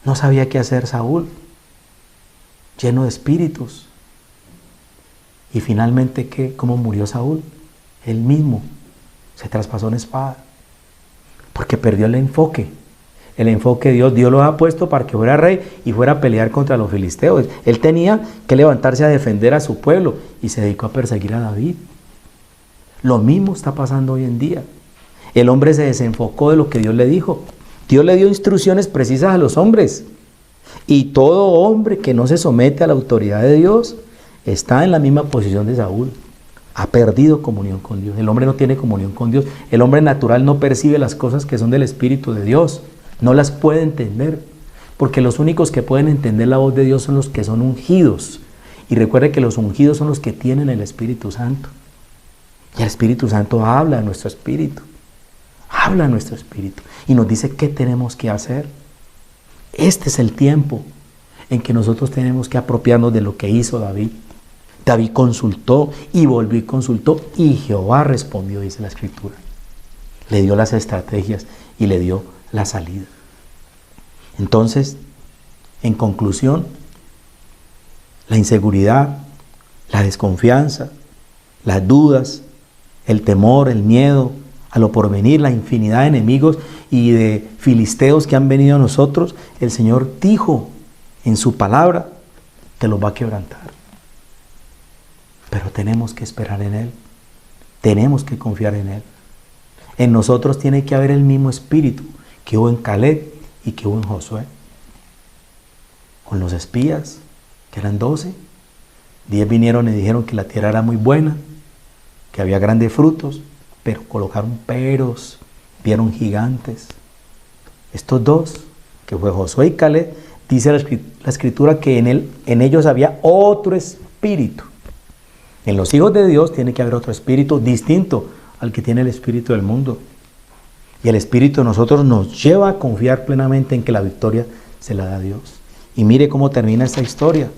No sabía qué hacer Saúl, lleno de espíritus. Y finalmente, ¿cómo murió Saúl? Él mismo se traspasó una espada, porque perdió el enfoque de Dios. Dios lo ha puesto para que fuera rey y fuera a pelear contra los filisteos. Él tenía que levantarse a defender a su pueblo y se dedicó a perseguir a David. Lo mismo está pasando hoy en día. El hombre se desenfocó de lo que Dios le dijo. Dios le dio instrucciones precisas a los hombres, y todo hombre que no se somete a la autoridad de Dios está en la misma posición de Saúl. Ha perdido comunión con Dios. El hombre no tiene comunión con Dios. El hombre natural no percibe las cosas que son del Espíritu de Dios. No las puede entender, porque los únicos que pueden entender la voz de Dios son los que son ungidos. Y recuerde que los ungidos son los que tienen el Espíritu Santo. Y el Espíritu Santo habla a nuestro espíritu. Habla a nuestro espíritu y nos dice qué tenemos que hacer. Este es el tiempo en que nosotros tenemos que apropiarnos de lo que hizo David. David consultó y volvió y consultó, y Jehová respondió, dice la Escritura. Le dio las estrategias y le dio la salida. Entonces, en conclusión, la inseguridad, la desconfianza, las dudas, el temor, el miedo a lo porvenir, la infinidad de enemigos y de filisteos que han venido a nosotros, el Señor dijo en su palabra que los va a quebrantar. Pero tenemos que esperar en Él, tenemos que confiar en Él. En nosotros tiene que haber el mismo espíritu que hubo en Caleb y que hubo en Josué. Con los espías, que eran 12, 10 vinieron y dijeron que la tierra era muy buena, que había grandes frutos, pero colocaron peros, vieron gigantes. Estos 2, que fue Josué y Caleb, dice la escritura que en ellos había otro espíritu. En los hijos de Dios tiene que haber otro espíritu distinto al que tiene el espíritu del mundo. Y el espíritu de nosotros nos lleva a confiar plenamente en que la victoria se la da a Dios. Y mire cómo termina esta historia.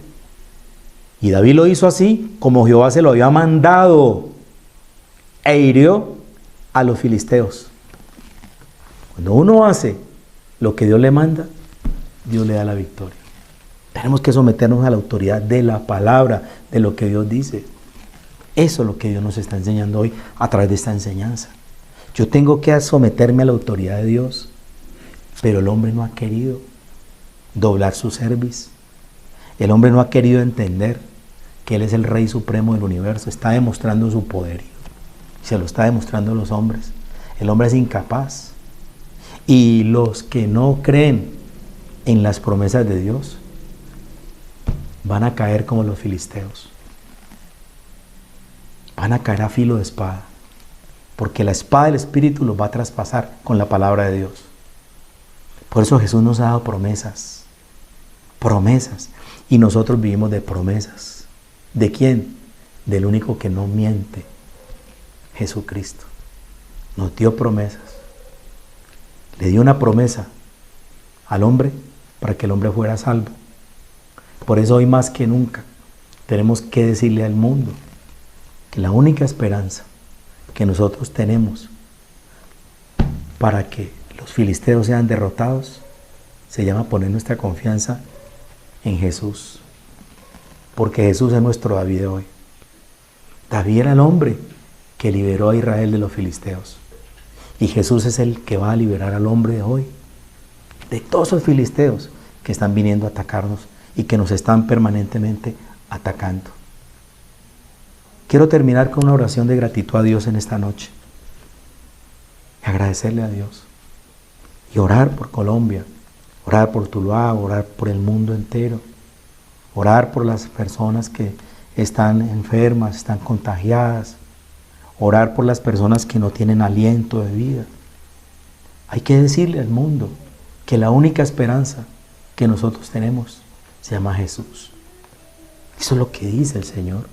Y David lo hizo así como Jehová se lo había mandado, e hirió a los filisteos. Cuando uno hace lo que Dios le manda, Dios le da la victoria. Tenemos que someternos a la autoridad de la palabra, de lo que Dios dice. Eso es lo que Dios nos está enseñando hoy a través de esta enseñanza. Yo tengo que someterme a la autoridad de Dios, pero el hombre no ha querido doblar su cerviz. El hombre no ha querido entender que Él es el Rey Supremo del universo. Está demostrando su poderío. Se lo está demostrando a los hombres. El hombre es incapaz. Y los que no creen en las promesas de Dios van a caer como los filisteos. Van a caer a filo de espada. Porque la espada del Espíritu los va a traspasar con la palabra de Dios. Por eso Jesús nos ha dado promesas. Promesas. Y nosotros vivimos de promesas. ¿De quién? Del único que no miente. Jesucristo. Nos dio promesas. Le dio una promesa al hombre para que el hombre fuera salvo. Por eso hoy más que nunca tenemos que decirle al mundo que la única esperanza que nosotros tenemos para que los filisteos sean derrotados se llama poner nuestra confianza en Jesús. Porque Jesús es nuestro David de hoy. David era el hombre que liberó a Israel de los filisteos. Y Jesús es el que va a liberar al hombre de hoy, de todos esos filisteos que están viniendo a atacarnos y que nos están permanentemente atacando. Quiero terminar con una oración de gratitud a Dios en esta noche. Agradecerle a Dios. Y orar por Colombia, orar por Tuluá, orar por el mundo entero. Orar por las personas que están enfermas, están contagiadas. Orar por las personas que no tienen aliento de vida. Hay que decirle al mundo que la única esperanza que nosotros tenemos se llama Jesús. Eso es lo que dice el Señor.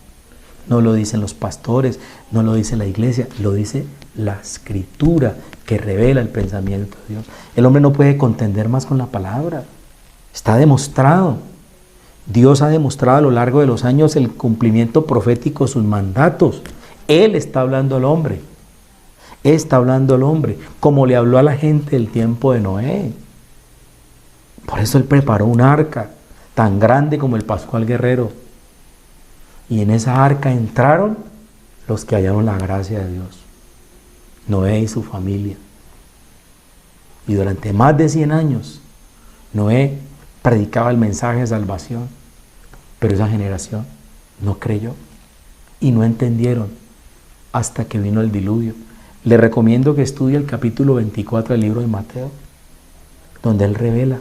No lo dicen los pastores, no lo dice la iglesia, lo dice la Escritura que revela el pensamiento de Dios. El hombre no puede contender más con la palabra. Está demostrado. Dios ha demostrado a lo largo de los años el cumplimiento profético de sus mandatos. Él está hablando al hombre. Está hablando al hombre, como le habló a la gente del tiempo de Noé. Por eso Él preparó un arca tan grande como el Pascual Guerrero. Y en esa arca entraron los que hallaron la gracia de Dios. Noé y su familia. Y durante más de 100 años, Noé predicaba el mensaje de salvación. Pero esa generación no creyó y no entendieron hasta que vino el diluvio. Le recomiendo que estudie el capítulo 24 del libro de Mateo, donde Él revela: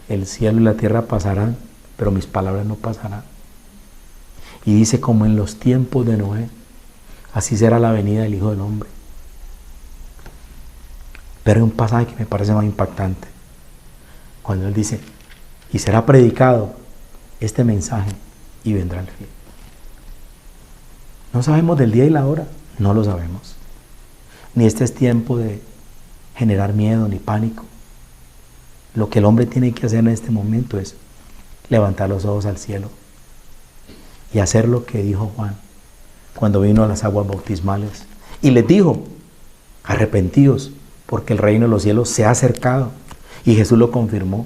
el cielo y la tierra pasarán, pero mis palabras no pasarán. Y dice: como en los tiempos de Noé, así será la venida del Hijo del Hombre. Pero hay un pasaje que me parece más impactante, cuando Él dice: y será predicado este mensaje y vendrá el fin. No sabemos del día y la hora, no lo sabemos. Ni este es tiempo de generar miedo ni pánico. Lo que el hombre tiene que hacer en este momento es levantar los ojos al cielo y hacer lo que dijo Juan cuando vino a las aguas bautismales. Y les dijo: arrepentíos, porque el reino de los cielos se ha acercado. Y Jesús lo confirmó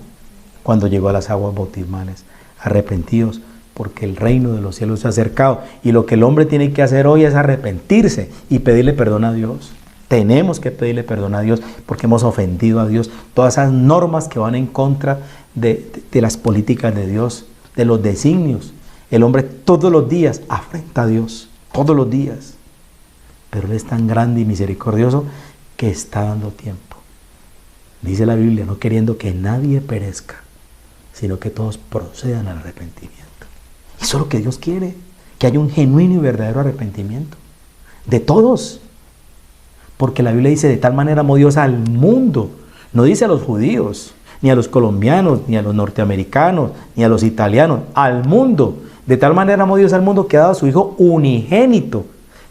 cuando llegó a las aguas bautismales: arrepentíos, porque el reino de los cielos se ha acercado. Y lo que el hombre tiene que hacer hoy es arrepentirse y pedirle perdón a Dios. Tenemos que pedirle perdón a Dios porque hemos ofendido a Dios. Todas esas normas que van en contra de las políticas de Dios, de los designios. El hombre todos los días afrenta a Dios, todos los días. Pero Él es tan grande y misericordioso que está dando tiempo. Dice la Biblia, no queriendo que nadie perezca, sino que todos procedan al arrepentimiento. Y eso es lo que Dios quiere, que haya un genuino y verdadero arrepentimiento. De todos. Porque la Biblia dice, de tal manera amó Dios al mundo. No dice a los judíos, ni a los colombianos, ni a los norteamericanos, ni a los italianos. Al mundo. De tal manera amó Dios al mundo que ha dado a su Hijo unigénito,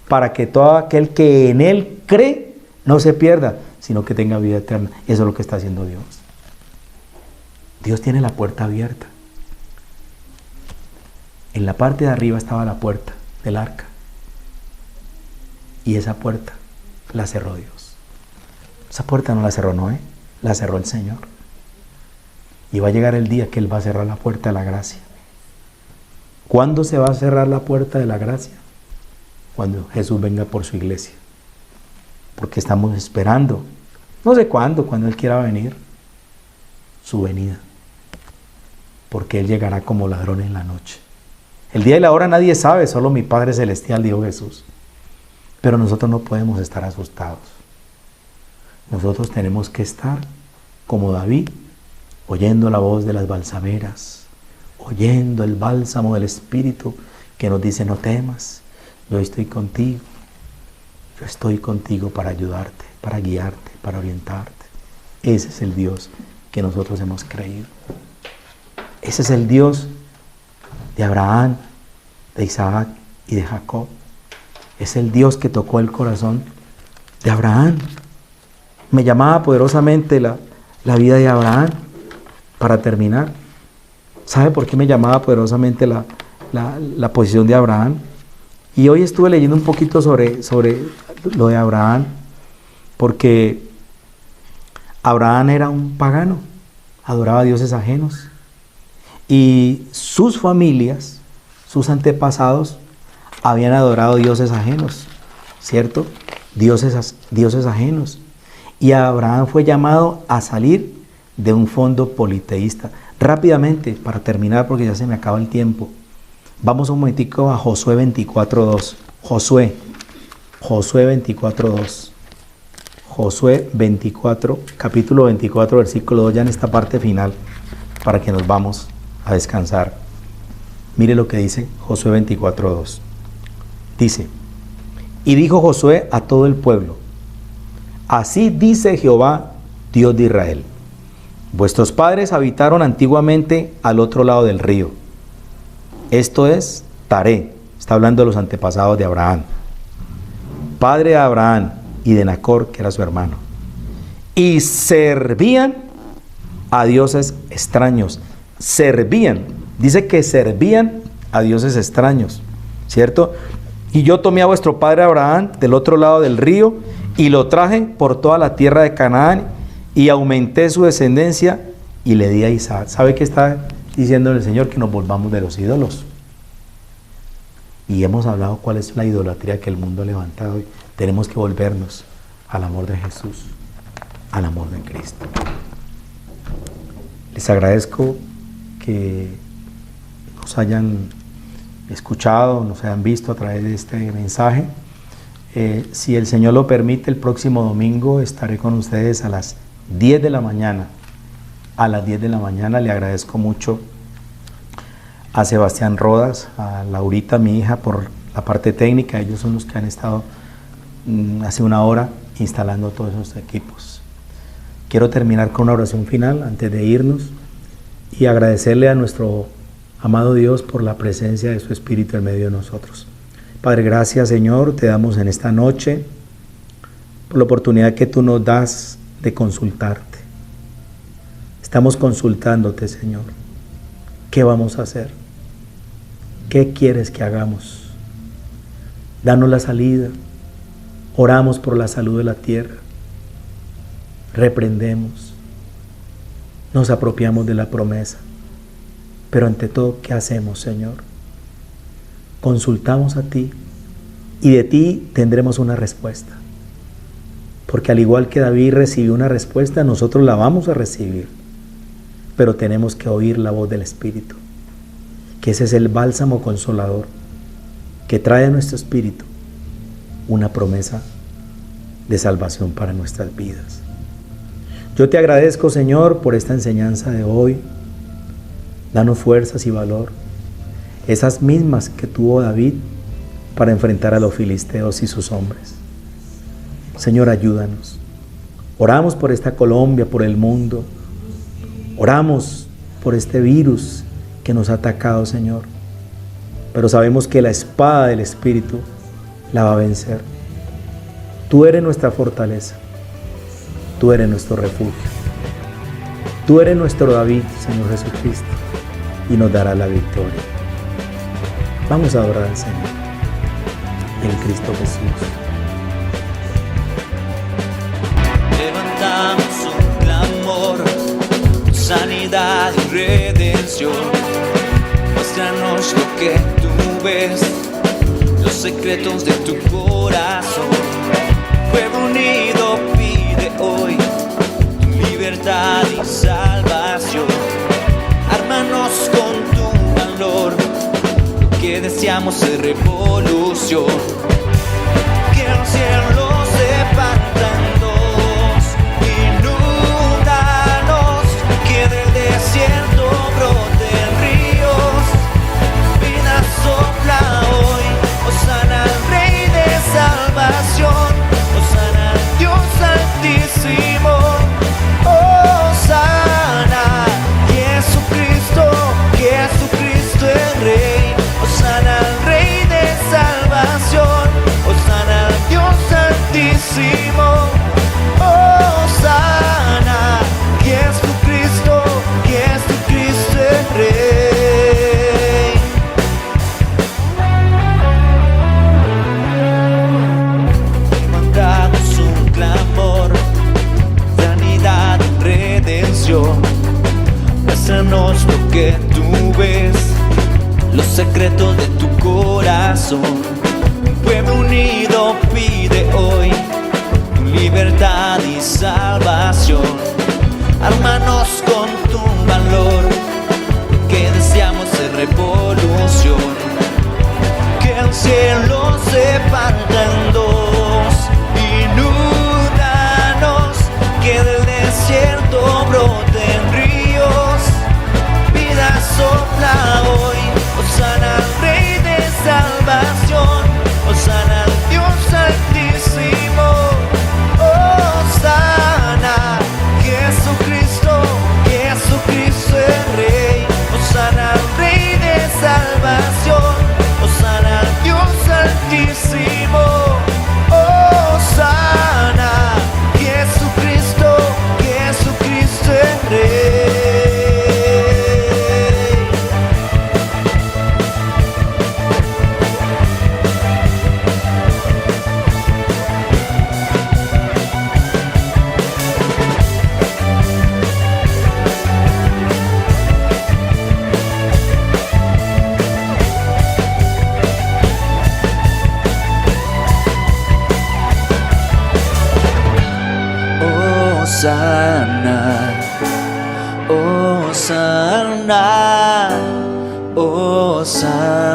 para que todo aquel que en Él cree no se pierda, sino que tenga vida eterna. Eso es lo que está haciendo Dios. Dios tiene la puerta abierta. En la parte de arriba estaba la puerta del arca. Y esa puerta la cerró Dios. Esa puerta no la cerró Noé, la cerró el Señor. Y va a llegar el día que Él va a cerrar la puerta de la gracia. ¿Cuándo se va a cerrar la puerta de la gracia? Cuando Jesús venga por su iglesia. Porque estamos esperando, no sé cuándo, cuando Él quiera venir, su venida. Porque Él llegará como ladrón en la noche. El día y la hora nadie sabe, solo mi Padre Celestial, dijo Jesús. Pero nosotros no podemos estar asustados. Nosotros tenemos que estar como David, oyendo la voz de las balsameras, oyendo el bálsamo del Espíritu que nos dice, no temas, yo estoy contigo. Yo estoy contigo para ayudarte, para guiarte, para orientarte. Ese es el Dios que nosotros hemos creído. Ese es el Dios de Abraham, de Isaac y de Jacob. Es el Dios que tocó el corazón de Abraham. Me llamaba poderosamente la vida de Abraham. Para terminar, ¿sabe por qué me llamaba poderosamente la posición de Abraham? Y hoy estuve leyendo un poquito sobre lo de Abraham, porque Abraham era un pagano, adoraba a dioses ajenos. Y sus familias, sus antepasados, habían adorado dioses ajenos, ¿cierto? Dioses ajenos. Y Abraham fue llamado a salir de un fondo politeísta. Rápidamente, para terminar, porque ya se me acaba el tiempo, vamos un momentico a Josué 24:2. Josué 24:2. Josué 24, capítulo 24, versículo 2, ya en esta parte final, para que nos vamos a descansar. Mire lo que dice Josué 24:2. Dice, y dijo Josué a todo el pueblo, así dice Jehová, Dios de Israel, vuestros padres habitaron antiguamente al otro lado del río. Esto es Taré, está hablando de los antepasados de Abraham, padre de Abraham y de Nacor, que era su hermano, y servían a dioses extraños. Servían, dice que servían a dioses extraños, ¿cierto? Y yo tomé a vuestro padre Abraham del otro lado del río y lo traje por toda la tierra de Canaán y aumenté su descendencia y le di a Isaac. ¿Sabe qué está diciendo el Señor? Que nos volvamos de los ídolos. Y hemos hablado cuál es la idolatría que el mundo ha levantado hoy. Tenemos que volvernos al amor de Jesús, al amor de Cristo. Les agradezco que nos hayan escuchado, nos hayan visto a través de este mensaje. Si el Señor lo permite, el próximo domingo estaré con ustedes a las 10 de la mañana. A las 10 de la mañana. Le agradezco mucho a Sebastián Rodas, a Laurita, mi hija, por la parte técnica. Ellos son los que han estado hace una hora instalando todos esos equipos. Quiero terminar con una oración final antes de irnos y agradecerle a nuestro amado Dios por la presencia de su Espíritu en medio de nosotros. Padre, gracias, Señor, te damos en esta noche por la oportunidad que tú nos das de consultarte. Estamos consultándote, Señor. ¿Qué vamos a hacer? ¿Qué quieres que hagamos? Danos la salida. Oramos por la salud de la tierra. Reprendemos. Nos apropiamos de la promesa. Pero ante todo, ¿qué hacemos, Señor? Consultamos a ti y de ti tendremos una respuesta. Porque al igual que David recibió una respuesta, nosotros la vamos a recibir. Pero tenemos que oír la voz del Espíritu, que ese es el bálsamo consolador que trae a nuestro espíritu una promesa de salvación para nuestras vidas. Yo te agradezco, Señor, por esta enseñanza de hoy. Danos fuerzas y valor, esas mismas que tuvo David para enfrentar a los filisteos y sus hombres. Señor, ayúdanos. Oramos por esta Colombia, por el mundo. Oramos por este virus que nos ha atacado, Señor. Pero sabemos que la espada del Espíritu la va a vencer. Tú eres nuestra fortaleza. Tú eres nuestro refugio. Tú eres nuestro David, Señor Jesucristo, y nos dará la victoria. Vamos a adorar al Señor en Cristo Jesús. Levantamos un clamor, sanidad y redención. Muéstranos lo que tú ves, los secretos de tu corazón. Pueblo unido pide hoy tu libertad y salvación. Ármanos con tu valor, lo que deseamos es revolución. Que el cielo se parta en dos, inúndanos, que del desierto broten ríos. Vida sopla hoy, hosana al Rey de salvación, hosana al Dios altísimo, hosana, Jesucristo, Jesucristo es Rey, hosana al Rey de salvación, hosana al Dios altísimo, hosana, Jesucristo, Jesucristo es Rey. Mandamos un clamor, sanidad, redención. Muéstranos lo que tú ves, los secretos de tu corazón. Un pueblo unido pide hoy tu libertad y salvación. Ármanos con tu valor, que deseamos es revolución. Que el cielo se parta en dos, inúndanos, que del desierto broten ríos. Vida sopla hoy, hosana al Rey de salvación, hosana al Dios altísimo, hosana, Jesucristo, Jesucristo es Rey, hosana al Rey de salvación, hosana al Dios altísimo, hosana, Jesucristo, Jesucristo es Rey. Hosana, Hosana, Hosana.